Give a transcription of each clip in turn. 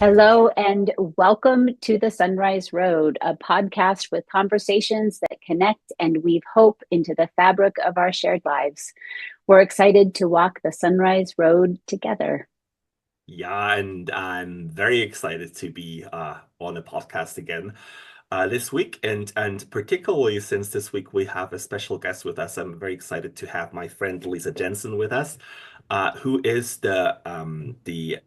Hello and welcome to the Sunrise Road, a podcast with conversations that connect and weave hope into the fabric of our shared lives. We're excited to walk the Sunrise Road together. Yeah, and I'm very excited to be on the podcast again this week, and particularly since this week we have a special guest with us. I'm very excited to have my friend Lisa Janssen with us, who is the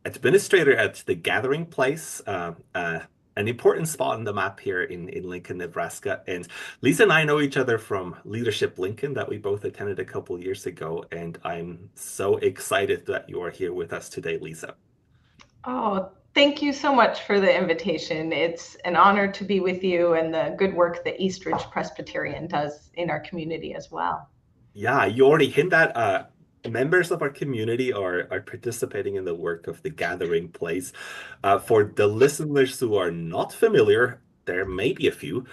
administrator at the Gathering Place, an important spot on the map here in Lincoln, Nebraska. And Lisa and I know each other from Leadership Lincoln that we both attended a couple years ago, and I'm so excited that you are here with us today, Lisa. Oh, thank you so much for the invitation. It's an honor to be with you and the good work that Eastridge Presbyterian does in our community as well. Yeah, you already hint that members of our community are participating in the work of the Gathering Place. For the listeners who are not familiar, there may be a few,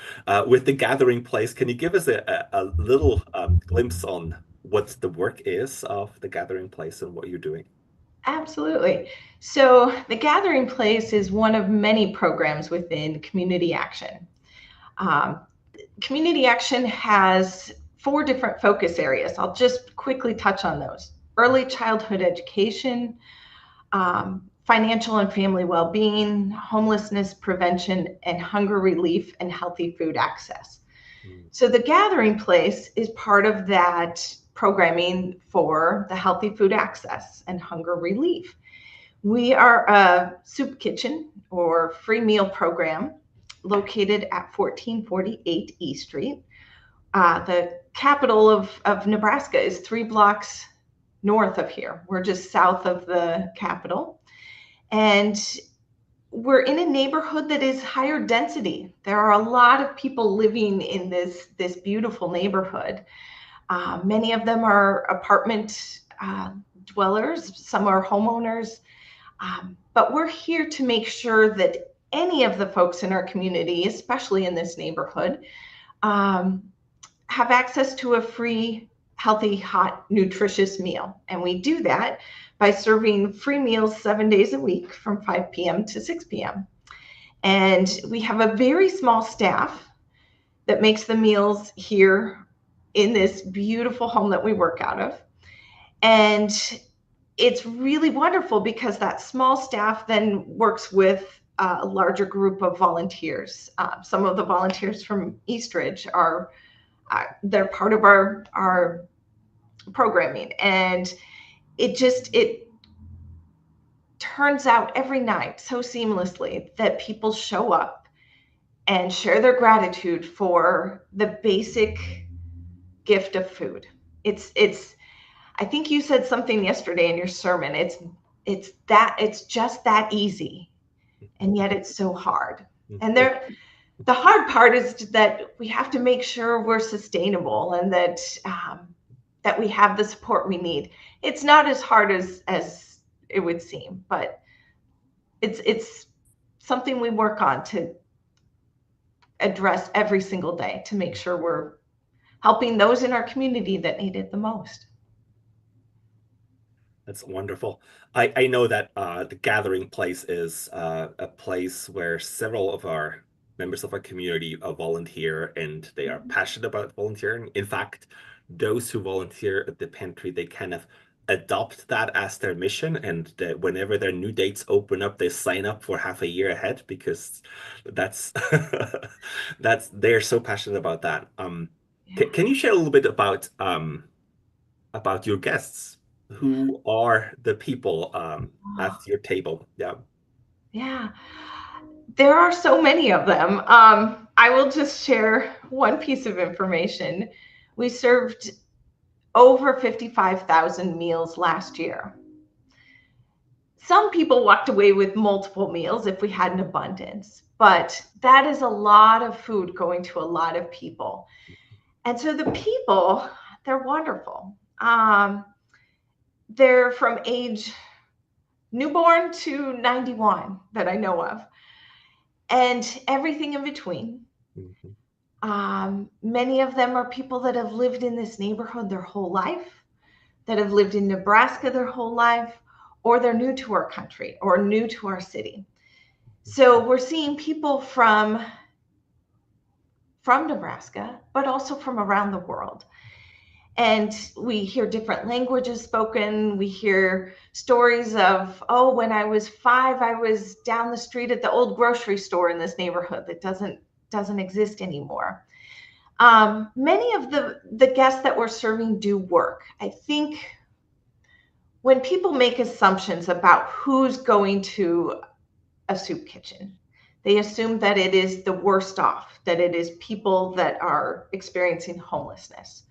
with the Gathering Place. Can you give us a little glimpse on what the work is of the Gathering Place and what you're doing? Absolutely. So the Gathering Place is one of many programs within Community Action. Um, Community Action has 4 different focus areas. I'll just quickly touch on those. Early childhood education, financial and family well-being, homelessness prevention, and hunger relief and healthy food access. So the Gathering Place is part of that programming for the healthy food access and hunger relief. We are a soup kitchen or free meal program located at 1448 E Street. The capital of Nebraska is 3 blocks north of here. We're just south of the capital. And we're in a neighborhood that is higher density. There are a lot of people living in this beautiful neighborhood. Many of them are apartment dwellers, some are homeowners, but we're here to make sure that any of the folks in our community, especially in this neighborhood, have access to a free, healthy, hot, nutritious meal. And we do that by serving free meals 7 days a week from 5 p.m. to 6 p.m. And we have a very small staff that makes the meals here in this beautiful home that we work out of. And it's really wonderful because that small staff then works with a larger group of volunteers. Some of the volunteers from Eastridge they're part of our programming, and it turns out every night so seamlessly that people show up and share their gratitude for the basic gift of food. I think you said something yesterday in your sermon. It's just that easy, and yet it's so hard. And the hard part is that we have to make sure we're sustainable and that we have the support we need. It's not as hard as it would seem, but it's something we work on to address every single day to make sure we're helping those in our community that need it the most. That's wonderful. I know that the Gathering Place is a place where several of our members of our community volunteer, and they are passionate about volunteering. In fact, those who volunteer at the pantry, they kind of adopt that as their mission, and whenever their new dates open up, they sign up for half a year ahead because that's they're so passionate about that. Can you share a little bit about your guests? Who are the people at your table? Yeah. Yeah, there are so many of them. I will just share one piece of information. We served over 55,000 meals last year. Some people walked away with multiple meals if we had an abundance, but that is a lot of food going to a lot of people. And so the people, they're wonderful. They're from age newborn to 91 that I know of, and everything in between. Many of them are people that have lived in this neighborhood their whole life, that have lived in Nebraska their whole life, or they're new to our country or new to our city. So we're seeing people from Nebraska, but also from around the world. And we hear different languages spoken. We hear stories of, oh, when I was 5, I was down the street at the old grocery store in this neighborhood that doesn't exist anymore. Many of the guests that we're serving do work. I think when people make assumptions about who's going to a soup kitchen, they assume that it is the worst off, that it is people that are experiencing homelessness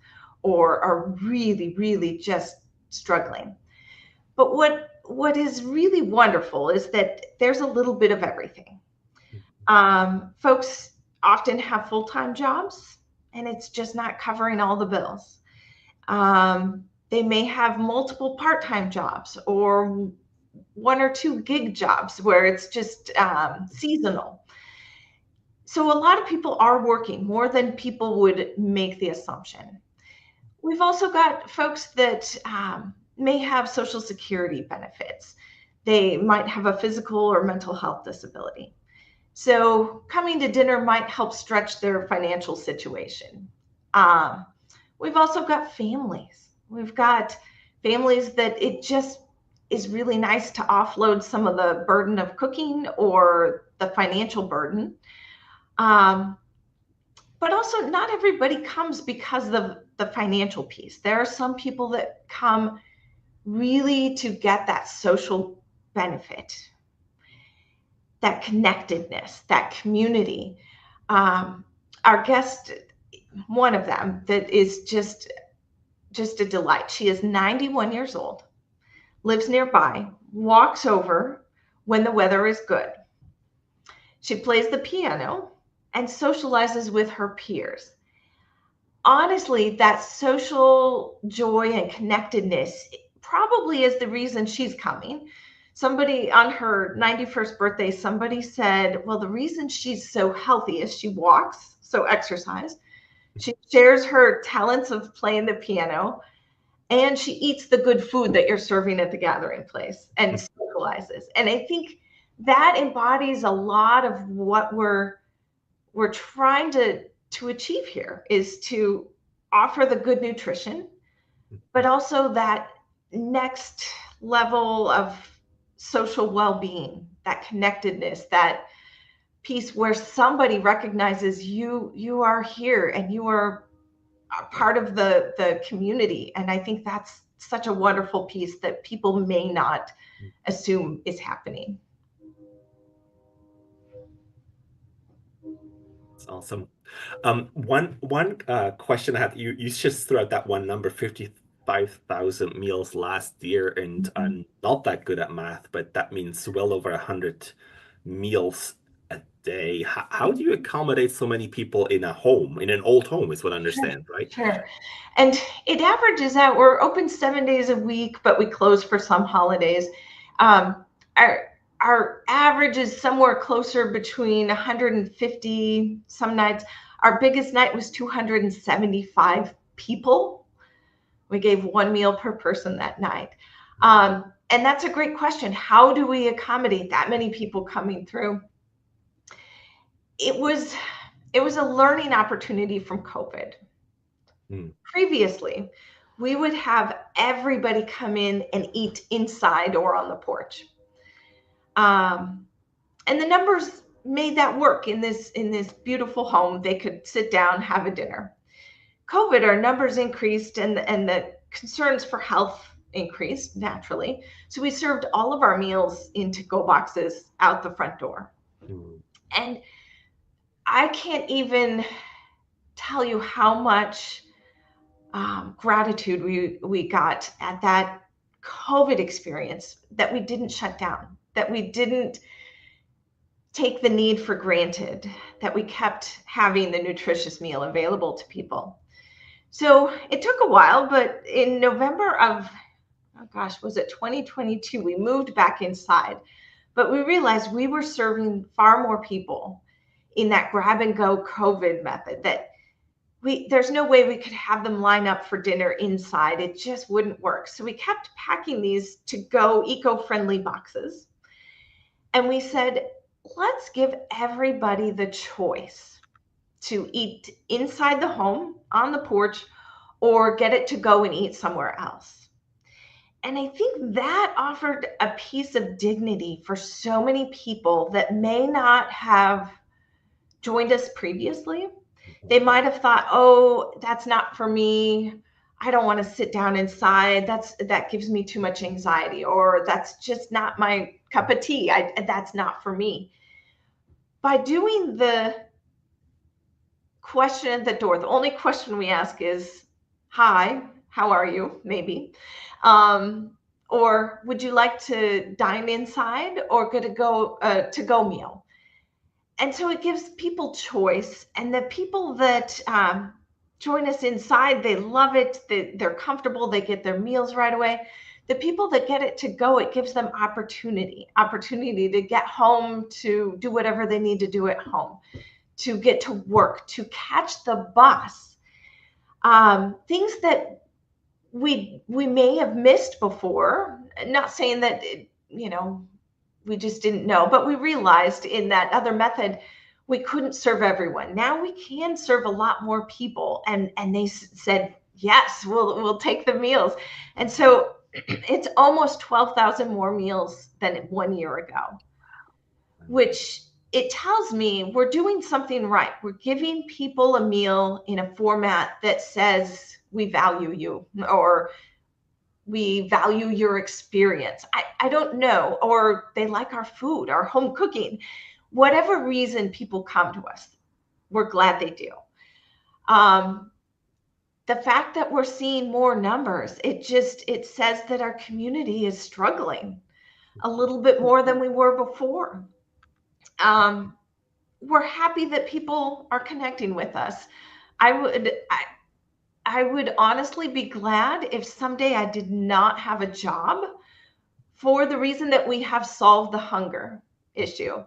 or are really, really just struggling. But what is really wonderful is that there's a little bit of everything. Folks often have full-time jobs, and it's just not covering all the bills. They may have multiple part-time jobs or 1 or 2 gig jobs where it's just seasonal. So a lot of people are working more than people would make the assumption. We've also got folks that may have Social Security benefits. They might have a physical or mental health disability. So coming to dinner might help stretch their financial situation. We've also got families. We've got families that it just is really nice to offload some of the burden of cooking or the financial burden. But also not everybody comes because of the financial piece. There are some people that come really to get that social benefit, that connectedness, that community. Our guest, one of them that is just a delight. She is 91 years old, lives nearby, walks over when the weather is good. She plays the piano and socializes with her peers. Honestly, that social joy and connectedness probably is the reason she's coming. Somebody on her 91st birthday, somebody said, well, the reason she's so healthy is she walks, so exercise. She shares her talents of playing the piano, and she eats the good food that you're serving at the gathering place and socializes. And I think that embodies a lot of what we're trying to achieve here, is to offer the good nutrition, but also that next level of social well-being, that connectedness, that piece where somebody recognizes you are here and you are a part of the community. And I think that's such a wonderful piece that people may not assume is happening. That's awesome. One question I had, you just threw out that one number, 55,000 meals last year, and I'm not that good at math, but that means well over 100 meals a day. How do you accommodate so many people in a home, in an old home, is what I understand, right? Sure. And it averages out, we're open 7 days a week, but we close for some holidays. Our average is somewhere closer between 150 some nights. Our biggest night was 275 people. We gave 1 meal per person that night. And that's a great question. How do we accommodate that many people coming through? It was a learning opportunity from COVID. Previously, we would have everybody come in and eat inside or on the porch. And the numbers made that work in this beautiful home. They could sit down, have a dinner. COVID, our numbers increased and the concerns for health increased naturally. So we served all of our meals in to-go boxes out the front door. And I can't even tell you how much gratitude we got at that COVID experience, that we didn't shut down, that we didn't take the need for granted, that we kept having the nutritious meal available to people. So it took a while, but in November of, was it 2022, we moved back inside. But we realized we were serving far more people in that grab and go COVID method, that there's no way we could have them line up for dinner inside. It just wouldn't work. So we kept packing these to go eco-friendly boxes. And we said, let's give everybody the choice to eat inside the home, on the porch, or get it to go and eat somewhere else. And I think that offered a piece of dignity for so many people that may not have joined us previously. They might have thought, oh, that's not for me. I don't want to sit down inside. That gives me too much anxiety, or that's just not my cup of tea. That's not for me. By doing the question at the door, the only question we ask is, hi, how are you? Maybe. Or would you like to dine inside or get a to-go meal? And so it gives people choice. And the people that join us inside, they love it. They're comfortable. They get their meals right away. The people that get it to go, it gives them opportunity to get home, to do whatever they need to do at home, to get to work, to catch the bus. Things that we may have missed before. Not saying that, we just didn't know, but we realized in that other method, we couldn't serve everyone. Now we can serve a lot more people. And they said, yes, we'll take the meals. And so it's almost 12,000 more meals than 1 year ago, which it tells me we're doing something right. We're giving people a meal in a format that says we value you, or we value your experience. I don't know, or they like our food, our home cooking. Whatever reason people come to us, we're glad they do. The fact that we're seeing more numbers, it says that our community is struggling a little bit more than we were before. We're happy that people are connecting with us. I would honestly be glad if someday I did not have a job, for the reason that we have solved the hunger issue.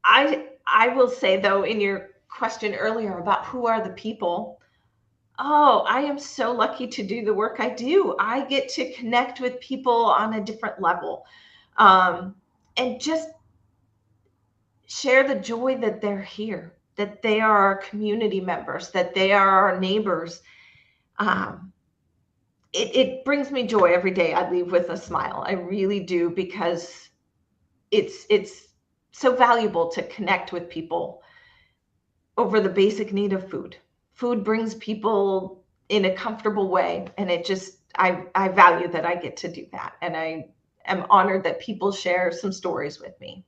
I will say, though, in your question earlier about who are the people, I am so lucky to do the work I do. I get to connect with people on a different level, and just share the joy that they're here, that they are our community members, that they are our neighbors. It brings me joy every day. I leave with a smile. I really do, because it's so valuable to connect with people over the basic need of food. Food brings people in a comfortable way, and I value that I get to do that, and I am honored that people share some stories with me.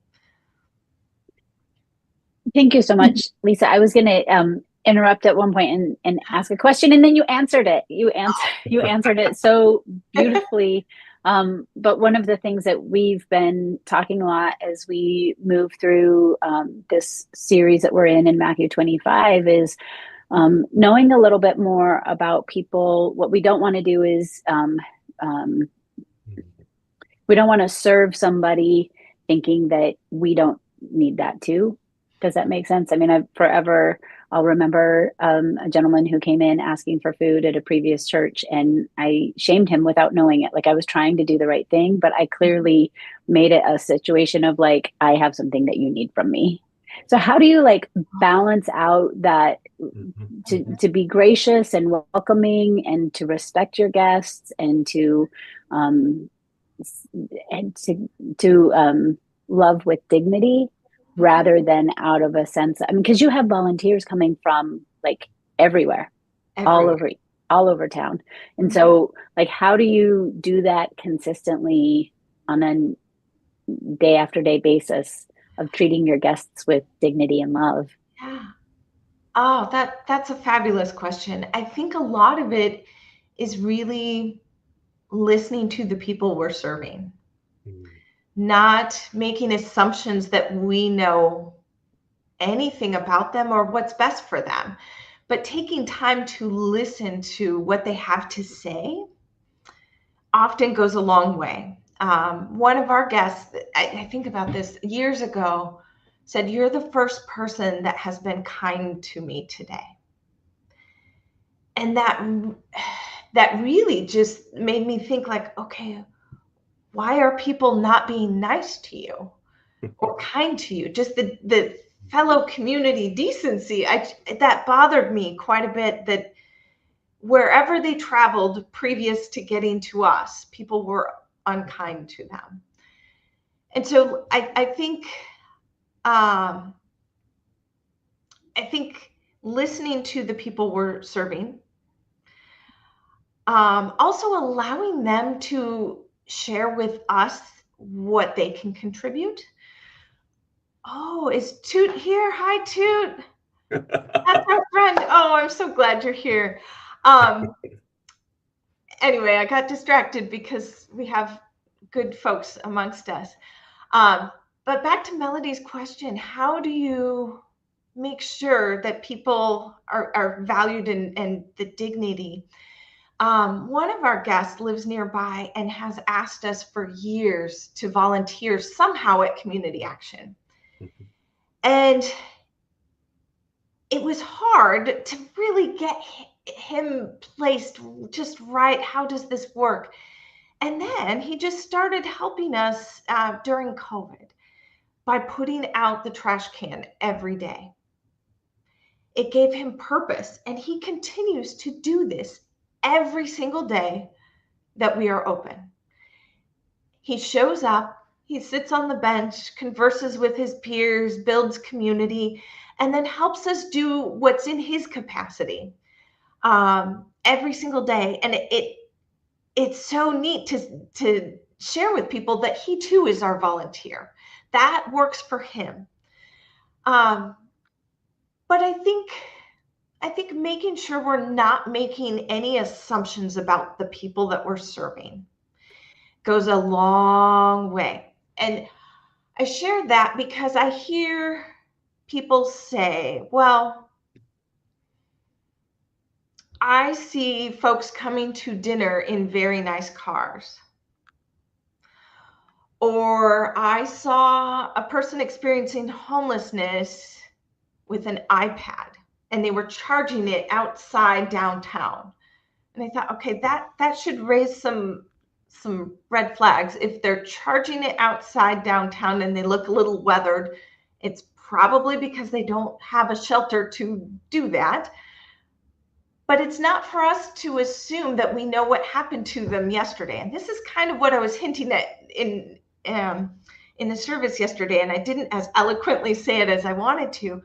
Thank you so much, Lisa. I was going to interrupt at one point and ask a question, and then you answered it. You answered it so beautifully. But one of the things that we've been talking a lot as we move through this series that we're in Matthew 25 is knowing a little bit more about people. What we don't want to do is we don't want to serve somebody thinking that we don't need that too. Does that make sense? I mean, I'll remember a gentleman who came in asking for food at a previous church, and I shamed him without knowing it. Like, I was trying to do the right thing, but I clearly made it a situation of like, I have something that you need from me. So how do you like balance out that to be gracious and welcoming and to respect your guests and to love with dignity, rather than out of a sense, I mean, because you have volunteers coming from like everywhere. all over town. And so like, how do you do that consistently on a day after day basis of treating your guests with dignity and love? Yeah. Oh, that's a fabulous question. I think a lot of it is really listening to the people we're serving, not making assumptions that we know anything about them or what's best for them, but taking time to listen to what they have to say often goes a long way. One of our guests, I think about this years ago, said, "You're the first person that has been kind to me today." And that really just made me think like, okay, why are people not being nice to you? or kind to you. Just the fellow community decency, that bothered me quite a bit, that wherever they traveled previous to getting to us, people were unkind to them. And so I think listening to the people we're serving, also allowing them to share with us what they can contribute. Oh, is Toot here? Hi, Toot. That's our friend. Oh, I'm so glad you're here. Anyway, I got distracted because we have good folks amongst us. But back to Melody's question, how do you make sure that people are valued and the dignity? One of our guests lives nearby and has asked us for years to volunteer somehow at Community Action. And it was hard to really get him placed just right. How does this work? And then he just started helping us during COVID by putting out the trash can every day. It gave him purpose, and he continues to do this every single day that we are open. He shows up, he sits on the bench, converses with his peers, builds community, and then helps us do what's in his capacity every single day. And it's so neat to share with people that he too is our volunteer. That works for him. But I think making sure we're not making any assumptions about the people that we're serving goes a long way. And I share that because I hear people say, well, I see folks coming to dinner in very nice cars. Or I saw a person experiencing homelessness with an iPad and they were charging it outside downtown. And I thought, okay, that should raise some red flags. If they're charging it outside downtown and they look a little weathered, it's probably because they don't have a shelter to do that. But it's not for us to assume that we know what happened to them yesterday. And this is kind of what I was hinting at in the service yesterday, and I didn't as eloquently say it as I wanted to,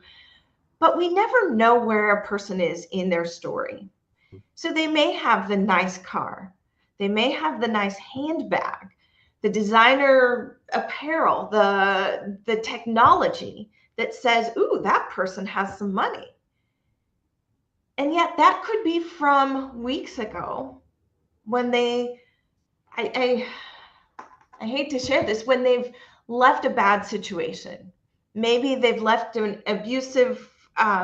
but we never know where a person is in their story. So they may have the nice car, they may have the nice handbag, the designer apparel, the technology that says, ooh, that person has some money. And yet that could be from weeks ago when I hate to share this, when they've left a bad situation. Maybe they've left an abusive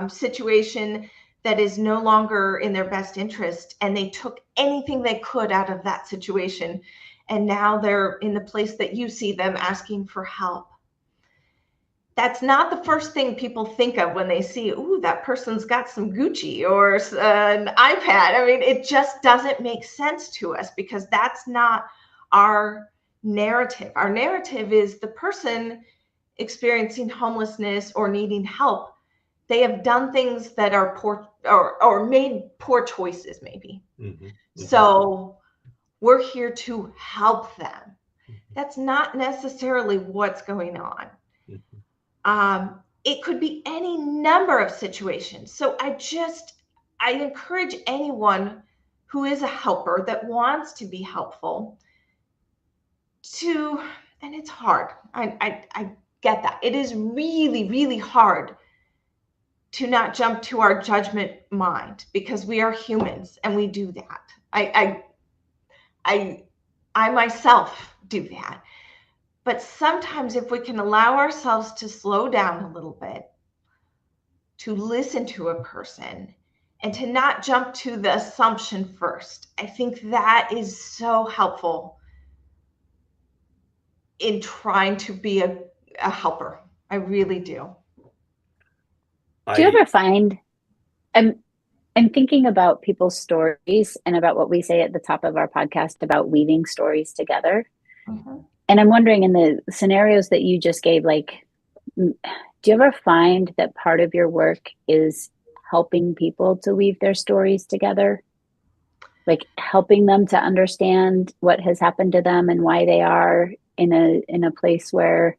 situation that is no longer in their best interest, and they took anything they could out of that situation. And now they're in the place that you see them asking for help. That's not the first thing people think of when they see, ooh, that person's got some Gucci or an iPad. I mean, it just doesn't make sense to us because that's not our narrative. Our narrative is the person experiencing homelessness or needing help. They have done things that are poor or made poor choices, maybe. Mm-hmm. Mm-hmm. So we're here to help them. That's not necessarily what's going on. It could be any number of situations. So I encourage anyone who is a helper that wants to be helpful to, and it's hard. I get that. It is really, really hard to not jump to our judgment mind because we are humans and we do that. I myself do that. But sometimes if we can allow ourselves to slow down a little bit, to listen to a person, and to not jump to the assumption first, I think that is so helpful in trying to be a helper. I really do. Do you ever find, I'm thinking about people's stories and about what we say at the top of our podcast about weaving stories together. Mm-hmm. And I'm wondering, in the scenarios that you just gave, like, do you ever find that part of your work is helping people to weave their stories together? Like helping them to understand what has happened to them and why they are in a place where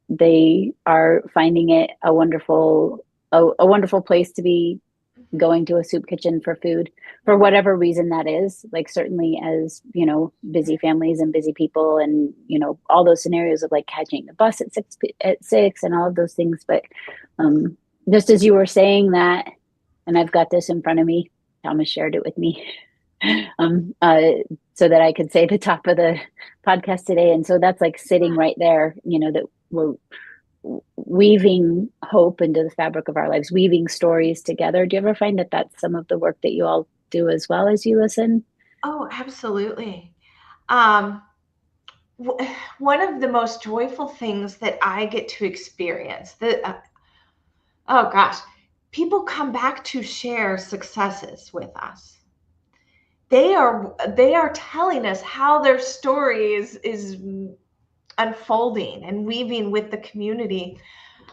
they are finding it a wonderful place to be going to a soup kitchen for food, for whatever reason that is. Like, certainly, as you know, busy families and busy people, and you know, all those scenarios of like catching the bus at six and all of those things. But just as you were saying that, and I've got this in front of me, Thomas shared it with me, so that I could say the top of the podcast today. And so that's like sitting right there, you know, that we're weaving hope into the fabric of our lives, weaving stories together. Do you ever find that that's some of the work that you all do as well as you listen? Oh, absolutely. One of the most joyful things that I get to experience, oh gosh, people come back to share successes with us. They are telling us how their story is unfolding and weaving with the community.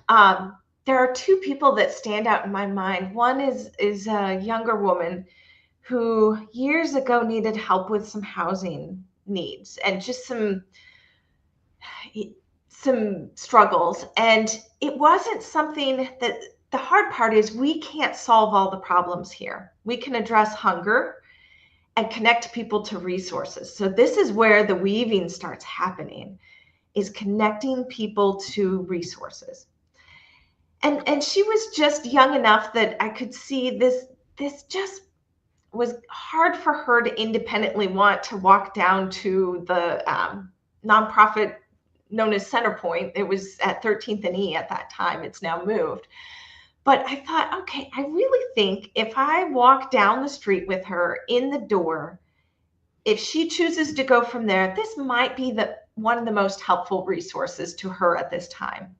There are two people that stand out in my mind. One is a younger woman who years ago needed help with some housing needs and just some struggles. And it wasn't something that, the hard part is we can't solve all the problems here. We can address hunger and connect people to resources. So this is where the weaving starts happening, is connecting people to resources. And she was just young enough that I could see this just was hard for her to independently want to walk down to the nonprofit known as Centerpoint. It was at 13th and E at that time. It's now moved. But I thought, okay, I really think if I walk down the street with her in the door, if she chooses to go from there, this might be one of the most helpful resources to her at this time.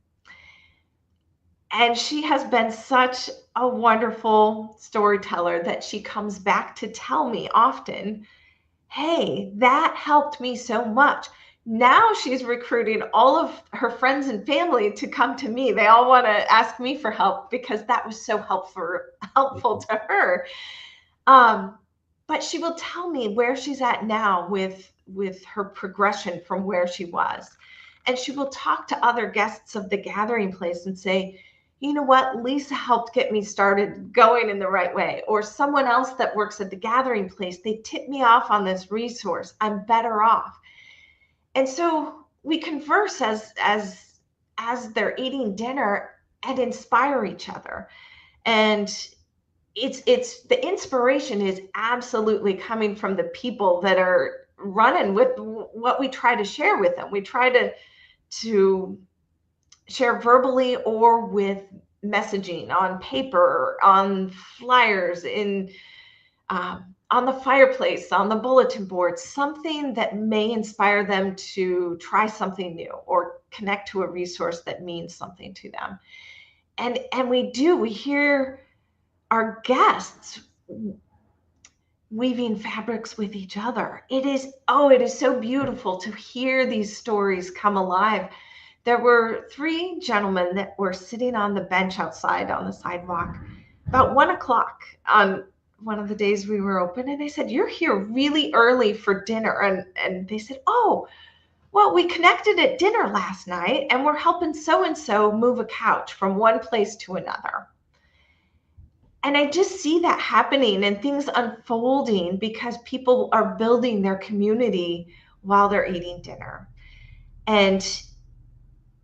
And she has been such a wonderful storyteller that she comes back to tell me often, hey, that helped me so much. Now she's recruiting all of her friends and family to come to me. They all want to ask me for help because that was so helpful to her. But she will tell me where she's at now with her progression from where she was. And she will talk to other guests of the gathering place and say, you know what, Lisa helped get me started going in the right way. Or someone else that works at the gathering place, they tipped me off on this resource. I'm better off. And so we converse as they're eating dinner and inspire each other. And it's the inspiration is absolutely coming from the people that are running with what we try to share with them. We try to share verbally or with messaging on paper, on flyers, on the fireplace, on the bulletin board, something that may inspire them to try something new or connect to a resource that means something to them. And we hear our guests weaving fabrics with each other. It is so beautiful to hear these stories come alive. There were 3 gentlemen that were sitting on the bench outside on the sidewalk about 1 o'clock on one of the days we were open. And I said, you're here really early for dinner. And they said, oh, well, we connected at dinner last night and we're helping so-and-so move a couch from one place to another. And I just see that happening and things unfolding because people are building their community while they're eating dinner. And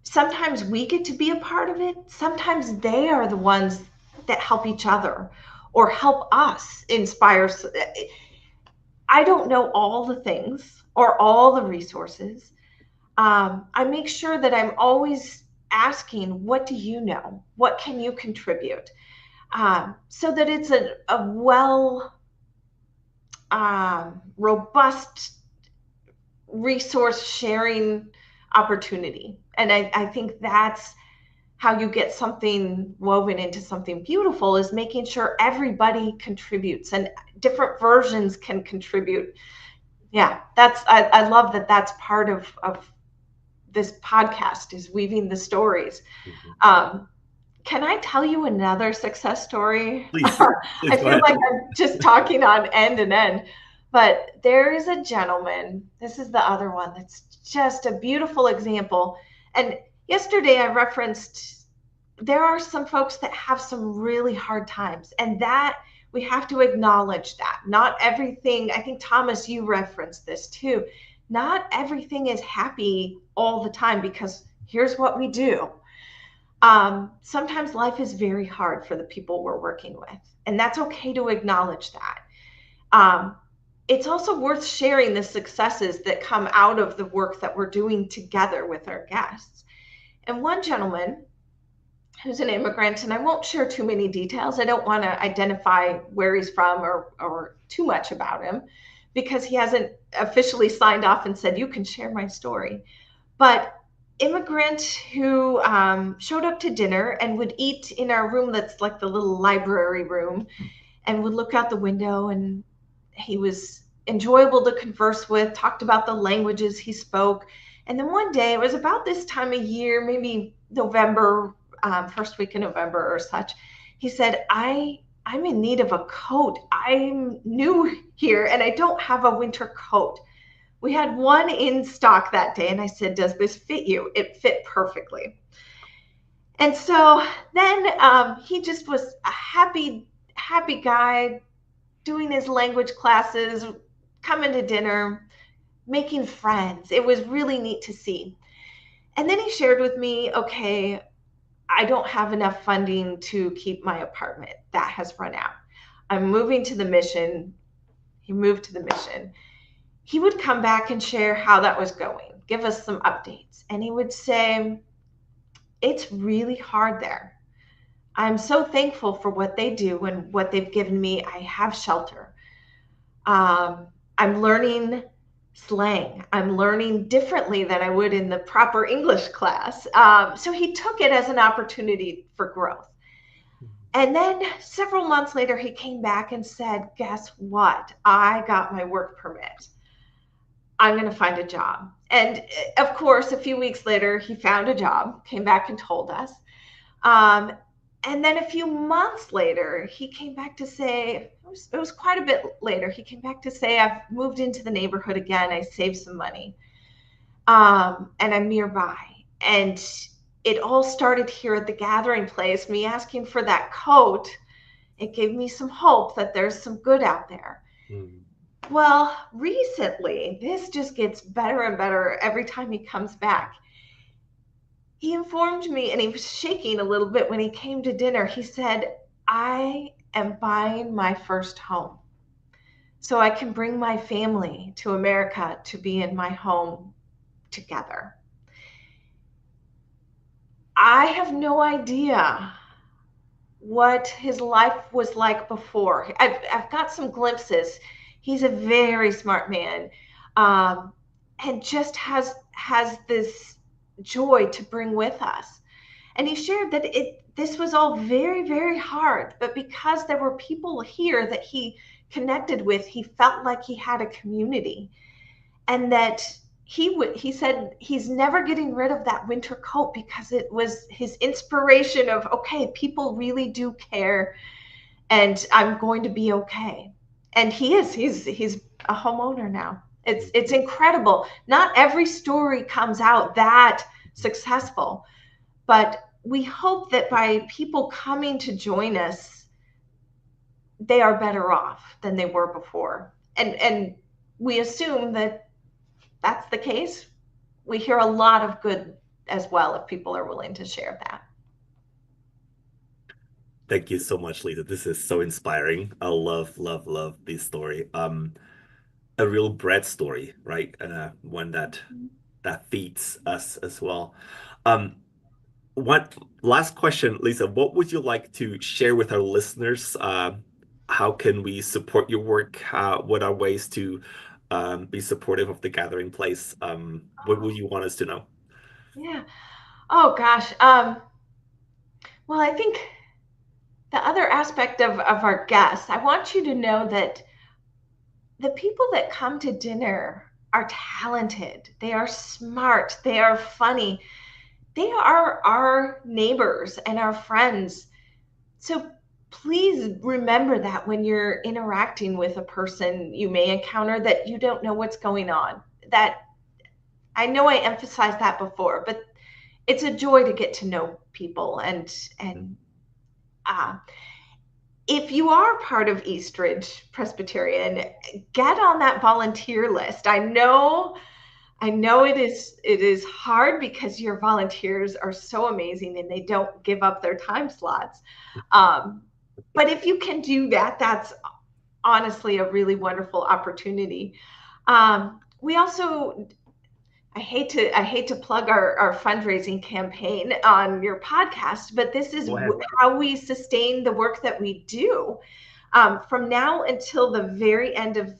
sometimes we get to be a part of it. Sometimes they are the ones that help each other or help us inspire. I don't know all the things or all the resources. I make sure that I'm always asking, what do you know? What can you contribute? So that it's a well, robust resource sharing opportunity. And I think that's how you get something woven into something beautiful, is making sure everybody contributes and different versions can contribute. Yeah, I love that that's part of this podcast is weaving the stories. Can I tell you another success story? Please I go feel ahead. like I'm just talking on end and end. But there is a gentleman, this is the other one, that's just a beautiful example. And yesterday I referenced there are some folks that have some really hard times, and that we have to acknowledge that. Not everything, I think Thomas, you referenced this too. Not everything is happy all the time, because here's what we do. Sometimes life is very hard for the people we're working with, and that's okay to acknowledge that. It's also worth sharing the successes that come out of the work that we're doing together with our guests. And one gentleman who's an immigrant, and I won't share too many details. I don't want to identify where he's from or too much about him, because he hasn't officially signed off and said, you can share my story. But immigrant who showed up to dinner and would eat in our room that's like the little library room, and would look out the window, and he was enjoyable to converse with, talked about the languages he spoke. And then one day, it was about this time of year, maybe November, first week in November or such, he said, I'm in need of a coat. I'm new here and I don't have a winter coat. We had one in stock that day, and I said, does this fit you? It fit perfectly. And so then he just was a happy guy, doing his language classes, coming to dinner, making friends. It was really neat to see. And then he shared with me, okay, I don't have enough funding to keep my apartment. That has run out. I'm moving to the Mission. He moved to the Mission. He would come back and share how that was going, give us some updates. And he would say, it's really hard there. I'm so thankful for what they do and what they've given me. I have shelter. I'm learning slang. I'm learning differently than I would in the proper English class. So he took it as an opportunity for growth. And then several months later, he came back and said, guess what? I got my work permit. I'm going to find a job. And of course, a few weeks later, he found a job, came back and told us. And then a few months later, he came back to say, it was quite a bit later, he came back to say, I've moved into the neighborhood again. I saved some money. And I'm nearby. And it all started here at the gathering place, me asking for that coat. It gave me some hope that there's some good out there. Well, recently, this just gets better and better every time he comes back. He informed me, and he was shaking a little bit when he came to dinner. He said, I am buying my first home so I can bring my family to America to be in my home together. I have no idea what his life was like before. I've got some glimpses. He's a very smart man, and just has this joy to bring with us. And he shared that this was all very, very hard, but because there were people here that he connected with, he felt like he had a community. And that he said he's never getting rid of that winter coat, because it was his inspiration of, okay, people really do care, and I'm going to be okay. And he's a homeowner now. It's incredible. Not every story comes out that successful, but we hope that by people coming to join us, they are better off than they were before. And we assume that that's the case. We hear a lot of good as well, if people are willing to share that. Thank you so much, Lisa. This is so inspiring. I love this story. A real bread story, right? One that feeds us as well. One last question, Lisa. What would you like to share with our listeners? How can we support your work? What are ways to be supportive of the Gathering Place? What would you want us to know? Yeah. Oh gosh. Well, I think the other aspect of our guests, I want you to know that the people that come to dinner are talented, they are smart, they are funny. They are our neighbors and our friends. So please remember that when you're interacting with a person you may encounter that you don't know what's going on. That, I know I emphasized that before, but it's a joy to get to know people. And uh, if you are part of Eastridge Presbyterian, get on that volunteer list. I know it is hard because your volunteers are so amazing and they don't give up their time slots. But if you can do that, that's honestly a really wonderful opportunity. We also, I hate to plug our fundraising campaign on your podcast, but this is how we sustain the work that we do. From now until the very end of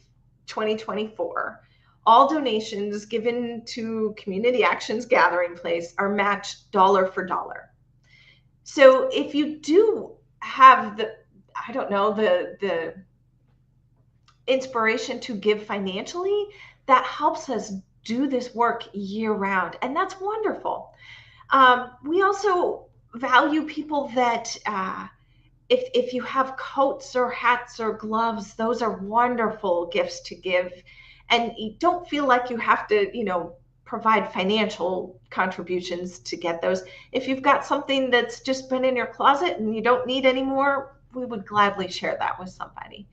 2024, all donations given to Community Action's Gathering Place are matched dollar for dollar. So if you do have the inspiration to give financially, that helps us do this work year round. And that's wonderful. We also value people that if you have coats or hats or gloves, those are wonderful gifts to give. And you don't feel like you have to, provide financial contributions to get those. If you've got something that's just been in your closet and you don't need anymore, we would gladly share that with somebody.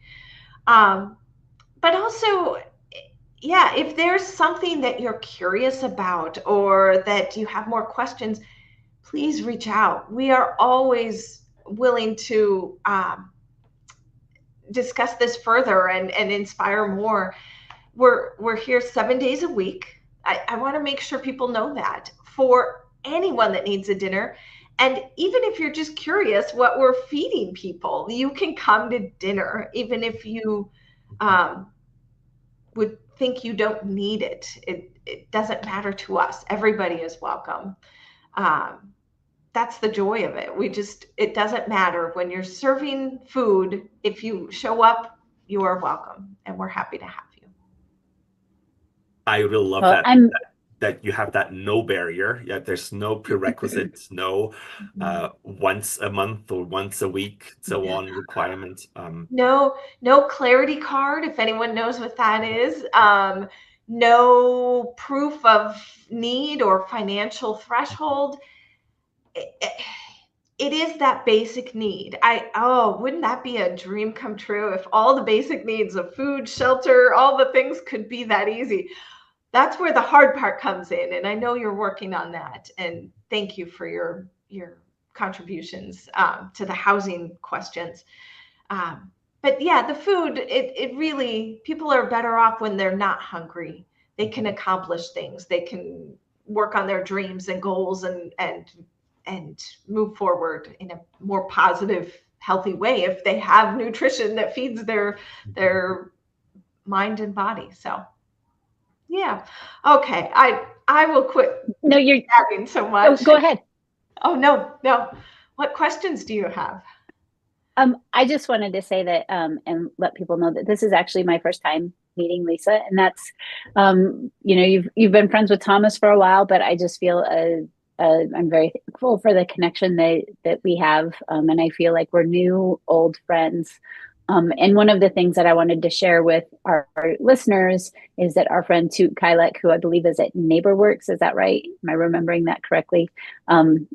But also, yeah, if there's something that you're curious about or that you have more questions, please reach out. We are always willing to discuss this further and inspire more. We're here 7 days a week. I want to make sure people know that for anyone that needs a dinner. And even if you're just curious what we're feeding people, you can come to dinner, even if you would think you don't need it. It doesn't matter to us. Everybody is welcome. That's the joy of it. It doesn't matter when you're serving food. If you show up, you are welcome, and we're happy to have you. I really love that you have that no barrier. Yeah, there's no prerequisites, no once a month or once a week, so on requirement. No clarity card, if anyone knows what that is. No proof of need or financial threshold. It is that basic need. Wouldn't that be a dream come true if all the basic needs of food, shelter, all the things could be that easy? That's where the hard part comes in. And I know you're working on that. And thank you for your contributions to the housing questions. But yeah, the food, it really, people are better off when they're not hungry. They can accomplish things. They can work on their dreams and goals and move forward in a more positive, healthy way if they have nutrition that feeds their mind and body. So yeah. Okay. I will quit. No, you're having so much. Oh, go ahead. Oh, no. What questions do you have? I just wanted to say that and let people know that this is actually my first time meeting Lisa, and that's you've been friends with Thomas for a while, but I just feel I'm very thankful for the connection that we have, and I feel like we're new old friends. And one of the things that I wanted to share with our listeners is that our friend Toot Kylek, who I believe is at NeighborWorks, is that right? Am I remembering that correctly? And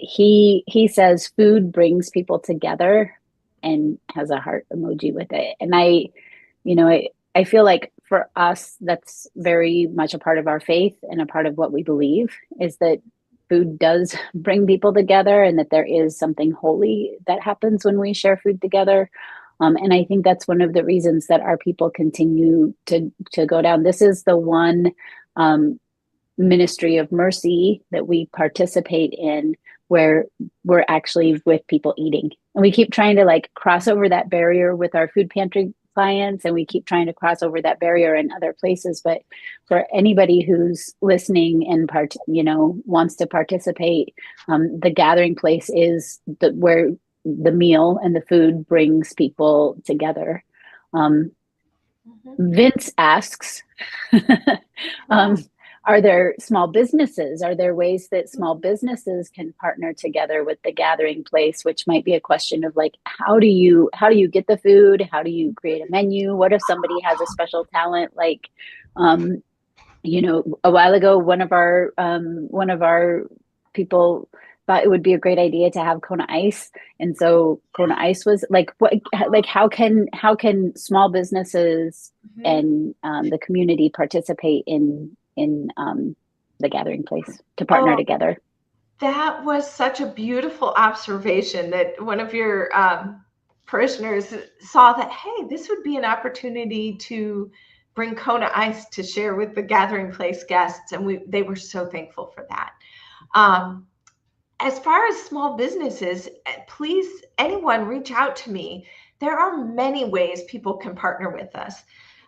he says food brings people together, and has a heart emoji with it. And I feel like for us, that's very much a part of our faith and a part of what we believe, is that food does bring people together, and that there is something holy that happens when we share food together. And I think that's one of the reasons that our people continue to go down. This is the one ministry of mercy that we participate in where we're actually with people eating. And we keep trying to cross over that barrier with our food pantry clients, and we keep trying to cross over that barrier in other places. But for anybody who's listening and wants to participate, the gathering place is where the meal and the food brings people together. Vince asks, are there small businesses? Are there ways that small businesses can partner together with the gathering place? Which might be a question of like, how do you get the food? How do you create a menu? What if somebody has a special talent? Like, you know, a while ago, one of our people thought it would be a great idea to have Kona Ice, and so Kona Ice was like, what, like how can small businesses and the community participate in the gathering place to partner together? That was such a beautiful observation that one of your parishioners saw that, hey, this would be an opportunity to bring Kona Ice to share with the gathering place guests, and they were so thankful for that. As far as small businesses, please, anyone reach out to me. There are many ways people can partner with us.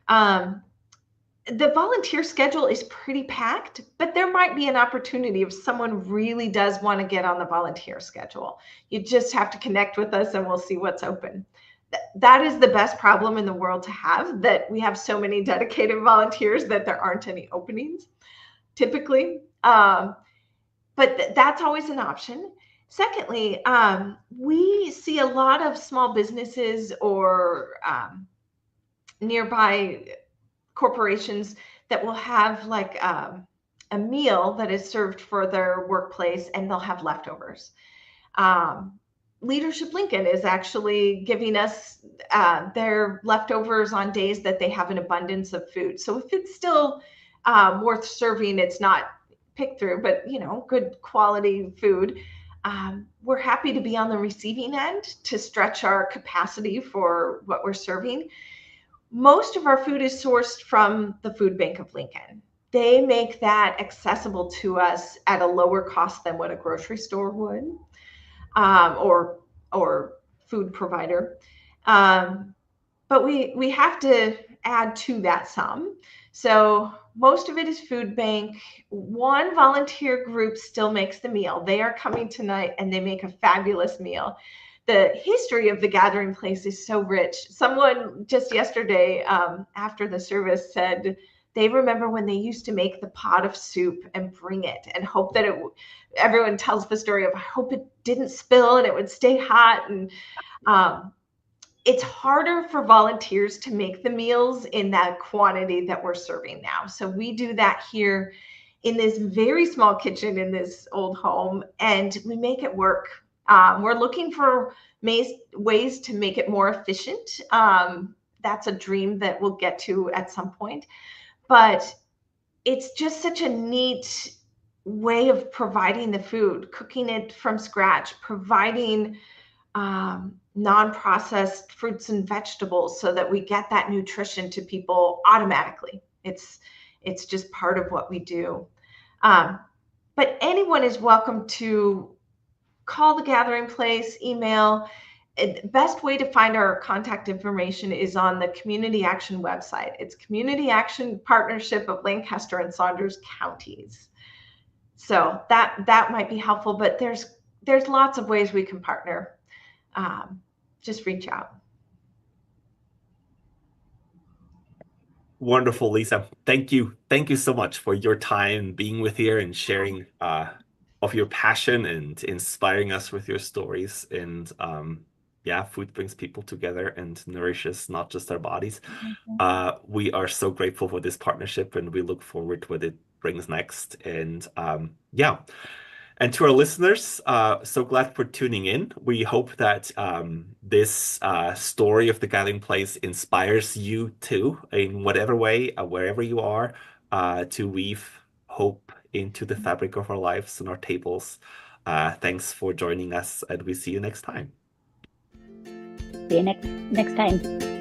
The volunteer schedule is pretty packed, but there might be an opportunity if someone really does want to get on the volunteer schedule. You just have to connect with us and we'll see what's open. That is the best problem in the world to have, that we have so many dedicated volunteers that there aren't any openings typically. But that's always an option. Secondly, we see a lot of small businesses or nearby corporations that will have like a meal that is served for their workplace and they'll have leftovers. Leadership Lincoln is actually giving us their leftovers on days that they have an abundance of food. So if it's still worth serving, it's not pick through, but you know, good quality food. We're happy to be on the receiving end to stretch our capacity for what we're serving. Most of our food is sourced from the Food Bank of Lincoln. They make that accessible to us at a lower cost than what a grocery store would, or food provider. But we have to add to that some. So most of it is food bank. One volunteer group still makes the meal. They are coming tonight and they make a fabulous meal. The history of the gathering place is so rich. Someone just yesterday after the service said they remember when they used to make the pot of soup and bring it and hope that everyone tells the story of, I hope it didn't spill and it would stay hot. And it's harder for volunteers to make the meals in that quantity that we're serving now. So we do that here in this very small kitchen in this old home, and we make it work. We're looking for ways to make it more efficient. That's a dream that we'll get to at some point. But it's just such a neat way of providing the food, cooking it from scratch, providing non-processed fruits and vegetables so that we get that nutrition to people automatically. It's just part of what we do. But anyone is welcome to call the gathering place, email. The best way to find our contact information is on the Community Action website. It's Community Action Partnership of Lancaster and Saunders Counties. So that might be helpful, but there's lots of ways we can partner. Just reach out. Wonderful, Lisa. Thank you. Thank you so much for your time being with here and sharing of your passion and inspiring us with your stories. And yeah, food brings people together and nourishes not just our bodies. We are so grateful for this partnership and we look forward to what it brings next. And yeah. And to our listeners, so glad for tuning in. We hope that this story of the gathering place inspires you too, in whatever way, wherever you are, to weave hope into the fabric of our lives and our tables. Thanks for joining us, and we see you next time. See you next time.